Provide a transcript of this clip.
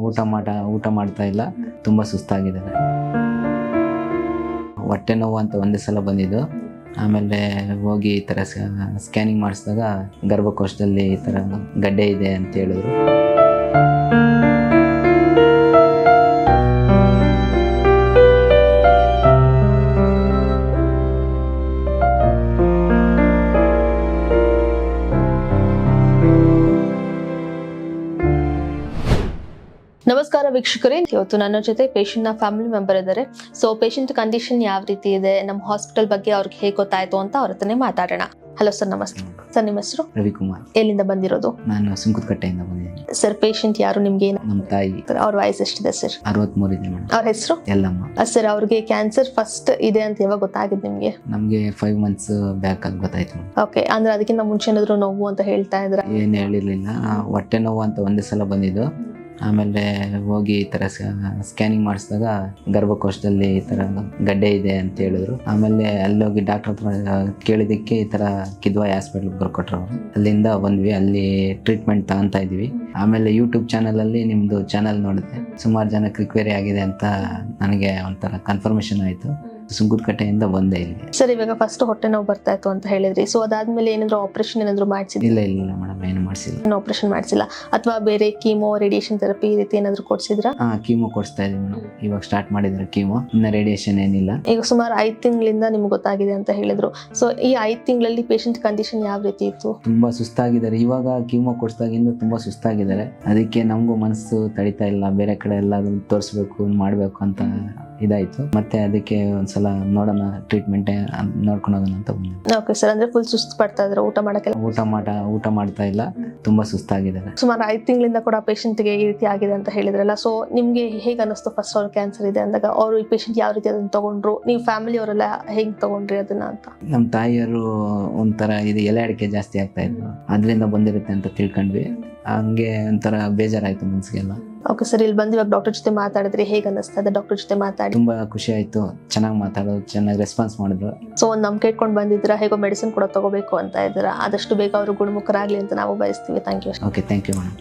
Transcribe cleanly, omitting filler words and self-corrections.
ಊಟ ಮಾಡ್ತಾ ಇಲ್ಲ, ತುಂಬ ಸುಸ್ತಾಗಿದ್ದಾರೆ. ಹೊಟ್ಟೆ ನೋವು ಅಂತ ಒಂದೇ ಸಲ ಬಂದಿದ್ದು. ಆಮೇಲೆ ಹೋಗಿ ಈ ಥರ ಸ್ಕ್ಯಾನಿಂಗ್ ಮಾಡಿಸಿದಾಗ ಗರ್ಭಕೋಶದಲ್ಲಿ ಈ ಥರ ಗಡ್ಡೆ ಇದೆ ಅಂತ ಹೇಳಿದ್ರು. ನಮಸ್ಕಾರ ವೀಕ್ಷಕರೇ, ಇವತ್ತು ನನ್ನ ಜೊತೆ ಪೇಷಂಟ್ ನ ಫ್ಯಾಮಿಲಿ ಮೆಂಬರ್ ಇದ್ದಾರೆ. ಸೊ ಪೇಷಂಟ್ ಕಂಡೀಷನ್ ಯಾವ ರೀತಿ ಇದೆ, ನಮ್ಮ ಹಾಸ್ಪಿಟಲ್ ಬಗ್ಗೆ ಅವ್ರಿಗೆ ಹೇಗೆ ಗೊತ್ತಾಯ್ತು ಅಂತ ಅವ್ರ ಹತ್ರನೇ ಮಾತಾಡೋಣ. ಹಲೋ ಸರ್, ನಮಸ್ತೆ ಸರ್. ನಿಮ್ಮ ಹೆಸರು? ರವಿಕುಮಾರ್. ಎಲ್ಲಿಂದ ಬಂದಿರೋದು? ನಾನು ಸುಂಕದಕಟ್ಟೆಯಿಂದ ಬಂದಿದ್ದೀನಿ. ಸರ್, ಪೇಷಂಟ್ ಯಾರು ನಿಮ್ಗೆ? ನಮ್ಮ ತಾಯಿ. ಅವ್ರ ವಯಸ್ಸು ಎಷ್ಟಿದೆ ಸರ್? 63 ಇದೆ ಮೇಡಮ್. ಅವ್ರ ಹೆಸರು? ಎಲ್ಲಮ್ಮ. ಸರ್, ಅವ್ರಿಗೆ ಕ್ಯಾನ್ಸರ್ ಫಸ್ಟ್ ಇದೆ ಅಂತ ಯಾವಾಗ ಗೊತ್ತಾಗಿದ್ದು ನಿಮ್ಗೆ? ನಮಗೆ 5 months ಬ್ಯಾಕ್ ಆಗಿ ಗೊತ್ತಾಯ್ತು ಮೇಡಮ್. ಓಕೆ, ಅಂದ್ರೆ ಅದಕ್ಕಿಂತ ಮುಂಚೆ ಏನಾದ್ರು ನೋವು ಅಂತ ಹೇಳ್ತಾ ಇದ್ರ? ಏನು ಹೇಳಿರ್ಲಿಲ್ಲ. ಹೊಟ್ಟೆ ನೋವು ಅಂತ ಒಂದೇ ಸಲ ಬಂದಿದ್ದು. ಆಮೇಲೆ ಹೋಗಿ ಈ ಥರ ಸ್ಕ್ಯಾನಿಂಗ್ ಮಾಡಿಸಿದಾಗ ಗರ್ಭಕೋಶದಲ್ಲಿ ಈ ಥರ ಗಡ್ಡೆ ಇದೆ ಅಂತ ಹೇಳಿದ್ರು. ಆಮೇಲೆ ಅಲ್ಲಿ ಹೋಗಿ ಡಾಕ್ಟರ್ ಹತ್ರ ಕೇಳಿದ್ದಕ್ಕೆ ಈ ಥರ ಕಿದ್ವಾಯಿ ಹಾಸ್ಪಿಟ್ಲಿಗೆ ಬರ್ಕೊಟ್ರು ಅವರು. ಅಲ್ಲಿಂದ ಬಂದ್ವಿ, ಅಲ್ಲಿ ಟ್ರೀಟ್ಮೆಂಟ್ ತಗೊತಾ ಇದ್ವಿ. ಆಮೇಲೆ ಯೂಟ್ಯೂಬ್ ಚಾನಲಲ್ಲಿ ನಿಮ್ಮದು ಚಾನಲ್ ನೋಡಿದೆ, ಸುಮಾರು ಜನಕ್ಕೆ ರಿಕ್ವೈರಿ ಆಗಿದೆ ಅಂತ ನನಗೆ ಒಂಥರ ಕನ್ಫರ್ಮೇಷನ್ ಆಯಿತು. ಸುಂಕದಕಟ್ಟೆಯಿಂದ ಬಂದೆ ಇಲ್ಲಿ. ಸರ್, ಇವಾಗ ಫಸ್ಟ್ ಹೊಟ್ಟೆ ನೋವು ಬರ್ತಾ ಇತ್ತು ಅಂತ ಹೇಳಿದ್ರಿ. ಸೊ ಅದಾದ್ಮೇಲೆ ಏನಾದ್ರು ಆಪರೇಷನ್ ಏನಾದ್ರು ಮಾಡಿಸಿದ್ರಿ? ಇಲ್ಲ ಮೇಡಮ್, ಏನು ಮಾಡಿಸಿಲ್ಲ. ಆಪರೇಷನ್ ಮಾಡಿಸಿಲ್ಲ? ಅಥವಾ ಬೇರೆ ಕೀಮೋ, ರೇಡಿಯೇಷನ್ ಥೆರಪಿ ಈ ರೀತಿ ಏನಾದ್ರು ಕೊಡ್ಸಿದ್ರಾ? ಕೀಮೋ ಕೊಡಿಸ್ತಾ ಇದೀವಿ ಮೇಡಮ್. ಇವಾಗ ಸ್ಟಾರ್ಟ್ ಮಾಡಿದ್ರೆ ಕೀಮೋ, ಇನ್ನ ರೇಡಿಯೇಷನ್ ಏನಿಲ್ಲ. ಈಗ ಸುಮಾರು 5 ತಿಂಗಳಿಂದ ನಿಮ್ಗೆ ಗೊತ್ತಾಗಿದೆ ಅಂತ ಹೇಳಿದ್ರು. ಸೊ ಈ 5 ತಿಂಗಳಲ್ಲಿ ಪೇಷಂಟ್ ಕಂಡೀಷನ್ ಯಾವ ರೀತಿ ಇತ್ತು? ತುಂಬಾ ಸುಸ್ತಾಗಿದ್ದಾರೆ. ಇವಾಗ ಕೀಮೋ ಕೊಡಿಸಿದಾಗಿಂದ ತುಂಬಾ ಸುಸ್ತಾಗಿದ್ದಾರೆ. ಅದಕ್ಕೆ ನಮಗೂ ಮನಸ್ಸು ತಡಿತಾ ಇಲ್ಲ, ಬೇರೆ ಕಡೆ ಎಲ್ಲ ತೋರಿಸ್ಬೇಕು, ಮಾಡ್ಬೇಕು ಅಂತ ಇದಾಯ್ತು. ಮತ್ತೆ ಅದಕ್ಕೆ ಒಂದ್ಸಲ ನೋಡೋಣ, ಟ್ರೀಟ್ಮೆಂಟ್ ನೋಡ್ಕೊಂಡು ಹೋಗೋಣ ಅಂತ ಬಂದೆ. ಓಕೆ ಸರ್, ಅಂದ್ರೆ ಫುಲ್ ಸುಸ್ತು ಪಡ್ತಾ ಇದ್ರೆ ಊಟ ಮಾಡಕ್ಕೆಲ್ಲ? ಊಟ ಮಾಡ್ತಾ ಇಲ್ಲ, ತುಂಬಾ ಸುಸ್ತಾಗಿದ್ದಾರೆ. ಸುಮಾರು 5 ತಿಂಗಳಿಂದ ಕೂಡ ಪೇಷಂಟ್ಗೆ ಈ ರೀತಿ ಆಗಿದೆ ಅಂತ ಹೇಳಿದ್ರಲ್ಲ. ಸೊ ನಿಮ್ಗೆ ಹೇಗೆ ಅನಿಸ್ತು ಫಸ್ಟ್ ಅವ್ರ ಕ್ಯಾನ್ಸರ್ ಇದೆ ಅಂದಾಗ? ಅವರು ಈ ಪೇಷಂಟ್ ಯಾವ ರೀತಿ ಅದನ್ನ ತಗೊಂಡ್ರು, ನೀವು ಫ್ಯಾಮಿಲಿ ಅವರೆಲ್ಲ ಹೇಗೆ ತಗೊಂಡ್ರಿ ಅದನ್ನ ಅಂತ? ನಮ್ಮ ತಾಯಿಯವರು ಒಂಥರ ಇದು ಎಲೆ ಅಡಿಕೆ ಜಾಸ್ತಿ ಆಗ್ತಾ ಇದ್ರು, ಅದರಿಂದ ಬಂದಿರುತ್ತೆ ಅಂತ ತಿಳ್ಕೊಂಡ್ವಿ. ಹಂಗೆ ಒಂಥರ ಬೇಜಾರಾಯ್ತು ಮನ್ಸಿಗೆಲ್ಲ. ಓಕೆ ಸರ್, ಇಲ್ಲಿ ಬಂದು ಇವಾಗ ಡಾಕ್ಟರ್ ಜೊತೆ ಮಾತಾಡಿದ್ರಿ, ಹೇಗೆ ಅನಿಸ್ತಾ ಇದೆ ಡಾಕ್ಟರ್ ಜೊತೆ ಮಾತಾಡಿ? ತುಂಬಾ ಖುಷಿ ಆಯ್ತು, ಚೆನ್ನಾಗಿ ಮಾತಾಡೋದು, ಚೆನ್ನಾಗಿ ರೆಸ್ಪಾನ್ಸ್ ಮಾಡಿದ್ರು. ಸೊ ಒಂದು ನಂಬಿಕೆ ಇಟ್ಕೊಂಡು ಬಂದಿದ್ರ, ಹೇಗೋ ಮೆಡಿಸಿನ್ ಕೂಡ ತಗೋಬೇಕು ಅಂತ ಇದ್ದೀರಾ. ಆದಷ್ಟು ಬೇಗ ಅವರು ಗುಣಮುಖರಾಗ್ಲಿ ಅಂತ ನಾವು ಬಯಸ್ತೀವಿ. Thank you. Okay, thank you madam.